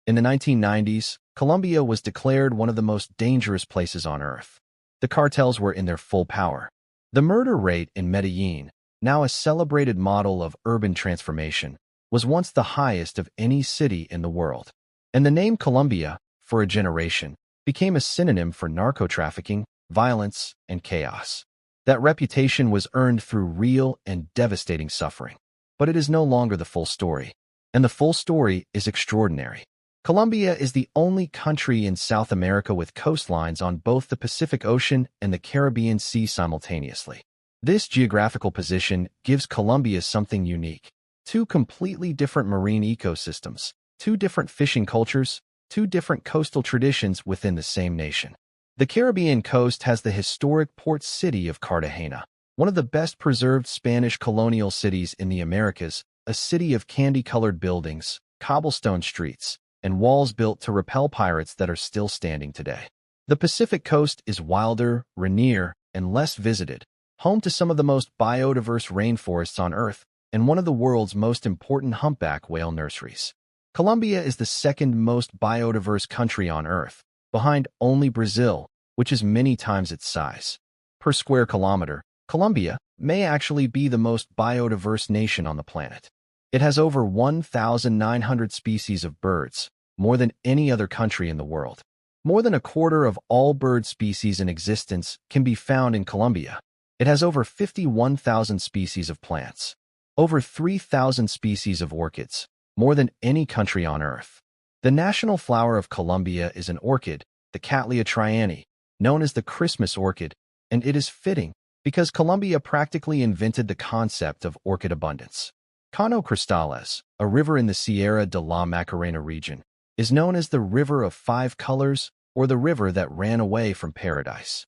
In the 1990s, Colombia was declared one of the most dangerous places on earth. The cartels were in their full power. The murder rate in Medellin, now a celebrated model of urban transformation, was once the highest of any city in the world. And the name Colombia, for a generation, became a synonym for narco-trafficking, violence, and chaos. That reputation was earned through real and devastating suffering. But it is no longer the full story. And the full story is extraordinary. Colombia is the only country in South America with coastlines on both the Pacific Ocean and the Caribbean Sea simultaneously. This geographical position gives Colombia something unique. Two completely different marine ecosystems, two different fishing cultures, two different coastal traditions within the same nation. The Caribbean coast has the historic port city of Cartagena, one of the best preserved Spanish colonial cities in the Americas, a city of candy-colored buildings, cobblestone streets, and walls built to repel pirates that are still standing today. The Pacific coast is wilder, rainier, and less visited, home to some of the most biodiverse rainforests on Earth and one of the world's most important humpback whale nurseries. Colombia is the second most biodiverse country on Earth, behind only Brazil, which is many times its size. Per square kilometer, Colombia may actually be the most biodiverse nation on the planet. It has over 1,900 species of birds, more than any other country in the world. More than a quarter of all bird species in existence can be found in Colombia. It has over 51,000 species of plants, over 3,000 species of orchids, more than any country on Earth. The national flower of Colombia is an orchid, the Cattleya trianae, known as the Christmas orchid, and it is fitting because Colombia practically invented the concept of orchid abundance. Cano Cristales, a river in the Sierra de la Macarena region, is known as the River of Five Colors or the river that ran away from paradise.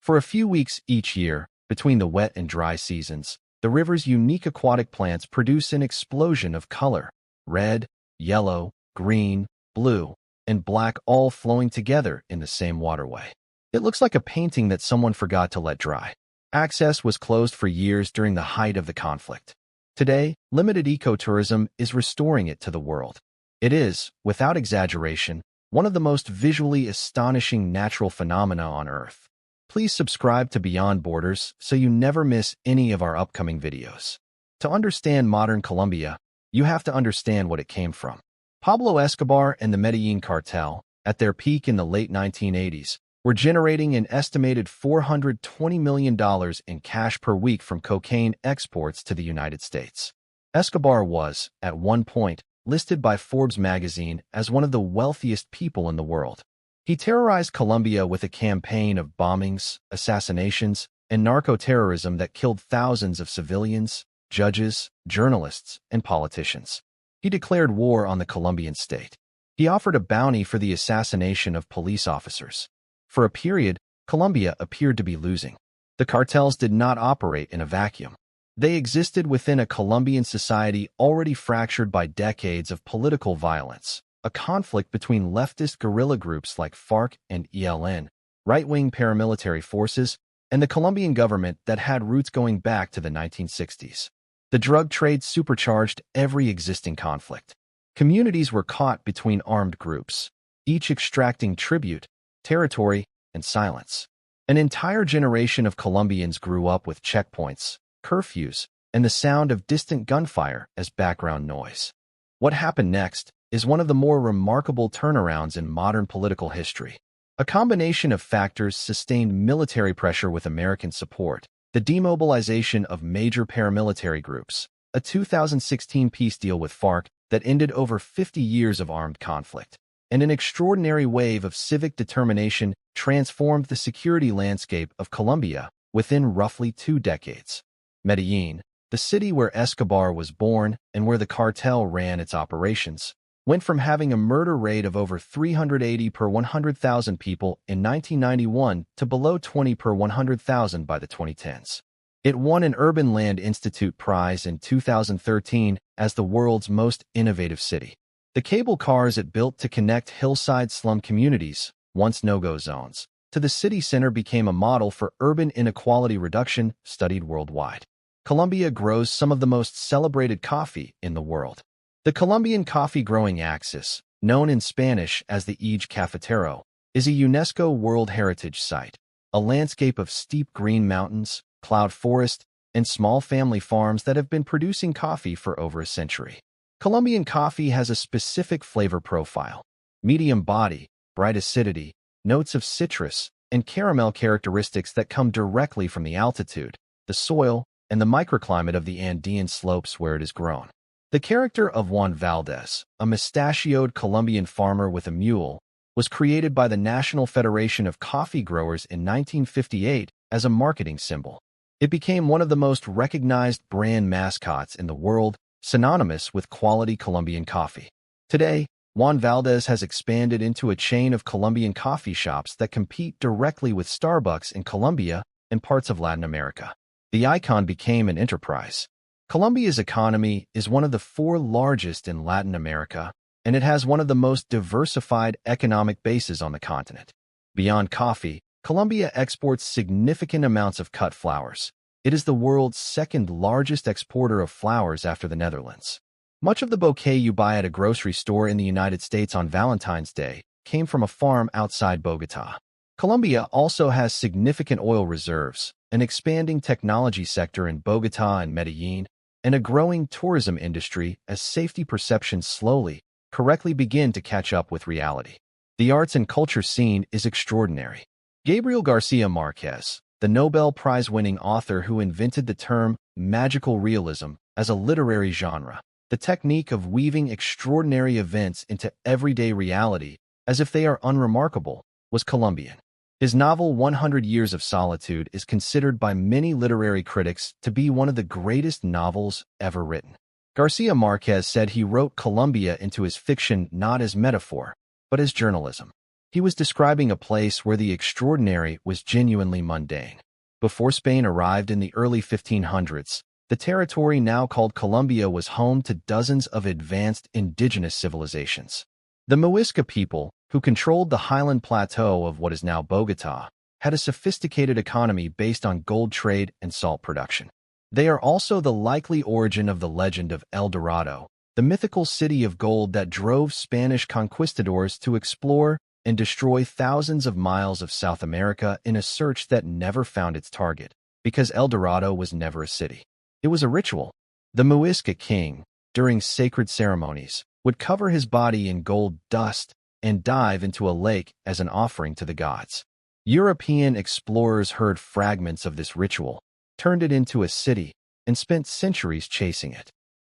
For a few weeks each year, between the wet and dry seasons, the river's unique aquatic plants produce an explosion of color: red, yellow, green, blue, and black, all flowing together in the same waterway. It looks like a painting that someone forgot to let dry. Access was closed for years during the height of the conflict. Today, limited ecotourism is restoring it to the world. It is, without exaggeration, one of the most visually astonishing natural phenomena on Earth. Please subscribe to Beyond Borders so you never miss any of our upcoming videos. To understand modern Colombia, you have to understand what it came from. Pablo Escobar and the Medellin cartel, at their peak in the late 1980s, were generating an estimated $420 million in cash per week from cocaine exports to the United States. Escobar was, at one point, listed by Forbes magazine as one of the wealthiest people in the world. He terrorized Colombia with a campaign of bombings, assassinations, and narco-terrorism that killed thousands of civilians, judges, journalists, and politicians. He declared war on the Colombian state. He offered a bounty for the assassination of police officers. For a period, Colombia appeared to be losing. The cartels did not operate in a vacuum. They existed within a Colombian society already fractured by decades of political violence, a conflict between leftist guerrilla groups like FARC and ELN, right-wing paramilitary forces, and the Colombian government that had roots going back to the 1960s. The drug trade supercharged every existing conflict. Communities were caught between armed groups, each extracting tribute, territory, and silence. An entire generation of Colombians grew up with checkpoints, curfews, and the sound of distant gunfire as background noise. What happened next is one of the more remarkable turnarounds in modern political history. A combination of factors sustained military pressure with American support, the demobilization of major paramilitary groups, a 2016 peace deal with FARC that ended over 50 years of armed conflict, and an extraordinary wave of civic determination transformed the security landscape of Colombia within roughly 2 decades. Medellin, the city where Escobar was born and where the cartel ran its operations, went from having a murder rate of over 380 per 100,000 people in 1991 to below 20 per 100,000 by the 2010s. It won an Urban Land Institute prize in 2013 as the world's most innovative city. The cable cars it built to connect hillside slum communities, once no-go zones, to the city center became a model for urban inequality reduction studied worldwide. Colombia grows some of the most celebrated coffee in the world. The Colombian coffee growing axis, known in Spanish as the Eje Cafetero, is a UNESCO World Heritage Site, a landscape of steep green mountains, cloud forest, and small family farms that have been producing coffee for over a century. Colombian coffee has a specific flavor profile: medium body, bright acidity, notes of citrus, and caramel characteristics that come directly from the altitude, the soil, and the microclimate of the Andean slopes where it is grown. The character of Juan Valdez, a mustachioed Colombian farmer with a mule, was created by the National Federation of Coffee Growers in 1958 as a marketing symbol. It became one of the most recognized brand mascots in the world, synonymous with quality Colombian coffee. Today, Juan Valdez has expanded into a chain of Colombian coffee shops that compete directly with Starbucks in Colombia and parts of Latin America. The icon became an enterprise. Colombia's economy is one of the 4 largest in Latin America, and it has one of the most diversified economic bases on the continent. Beyond coffee, Colombia exports significant amounts of cut flowers. It is the world's 2nd largest exporter of flowers after the Netherlands. Much of the bouquet you buy at a grocery store in the United States on Valentine's Day came from a farm outside Bogotá. Colombia also has significant oil reserves, an expanding technology sector in Bogotá and Medellín, and a growing tourism industry as safety perceptions slowly, correctly begin to catch up with reality. The arts and culture scene is extraordinary. Gabriel Garcia Marquez, the Nobel Prize-winning author who invented the term magical realism as a literary genre, the technique of weaving extraordinary events into everyday reality as if they are unremarkable, was Colombian. His novel 100 Years of Solitude is considered by many literary critics to be one of the greatest novels ever written. Garcia Marquez said he wrote Colombia into his fiction not as metaphor, but as journalism. He was describing a place where the extraordinary was genuinely mundane. Before Spain arrived in the early 1500s, the territory now called Colombia was home to dozens of advanced indigenous civilizations. The Muisca people, who controlled the highland plateau of what is now Bogotá, had a sophisticated economy based on gold trade and salt production. They are also the likely origin of the legend of El Dorado, the mythical city of gold that drove Spanish conquistadors to explore and destroy thousands of miles of South America in a search that never found its target, because El Dorado was never a city. It was a ritual. The Muisca king, during sacred ceremonies, would cover his body in gold dust and dive into a lake as an offering to the gods. European explorers heard fragments of this ritual, turned it into a city, and spent centuries chasing it.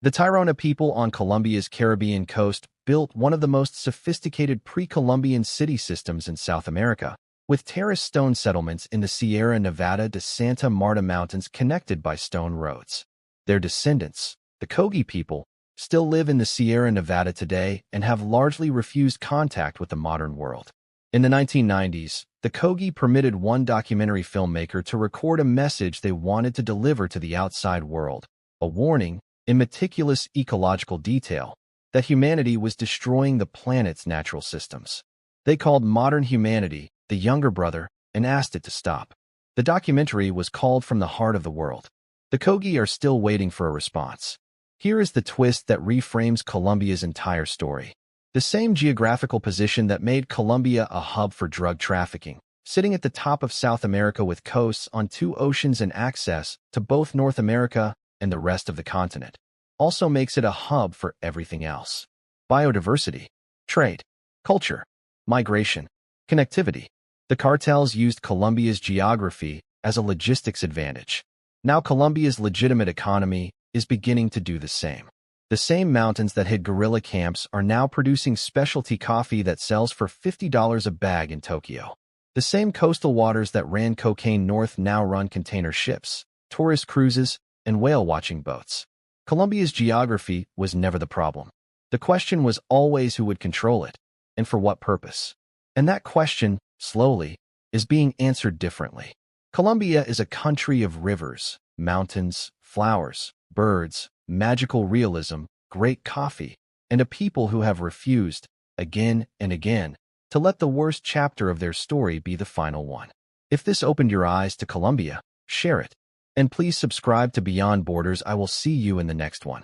The Tairona people on Colombia's Caribbean coast built one of the most sophisticated pre-Columbian city systems in South America, with terraced stone settlements in the Sierra Nevada de Santa Marta Mountains connected by stone roads. Their descendants, the Kogi people, still live in the Sierra Nevada today and have largely refused contact with the modern world. In the 1990s, the Kogi permitted one documentary filmmaker to record a message they wanted to deliver to the outside world, a warning, in meticulous ecological detail, that humanity was destroying the planet's natural systems. They called modern humanity the younger brother and asked it to stop. The documentary was called From the Heart of the World. The Kogi are still waiting for a response. Here is the twist that reframes Colombia's entire story. The same geographical position that made Colombia a hub for drug trafficking, sitting at the top of South America with coasts on 2 oceans and access to both North America and the rest of the continent, also makes it a hub for everything else. Biodiversity, trade, culture, migration, connectivity. The cartels used Colombia's geography as a logistics advantage. Now Colombia's legitimate economy is beginning to do the same. The same mountains that hid guerrilla camps are now producing specialty coffee that sells for $50 a bag in Tokyo. The same coastal waters that ran cocaine north now run container ships, tourist cruises, and whale-watching boats. Colombia's geography was never the problem. The question was always who would control it, and for what purpose. And that question, slowly, is being answered differently. Colombia is a country of rivers, mountains, flowers, birds, magical realism, great coffee, and a people who have refused, again and again, to let the worst chapter of their story be the final one. If this opened your eyes to Colombia, share it. And please subscribe to Beyond Borders. I will see you in the next one.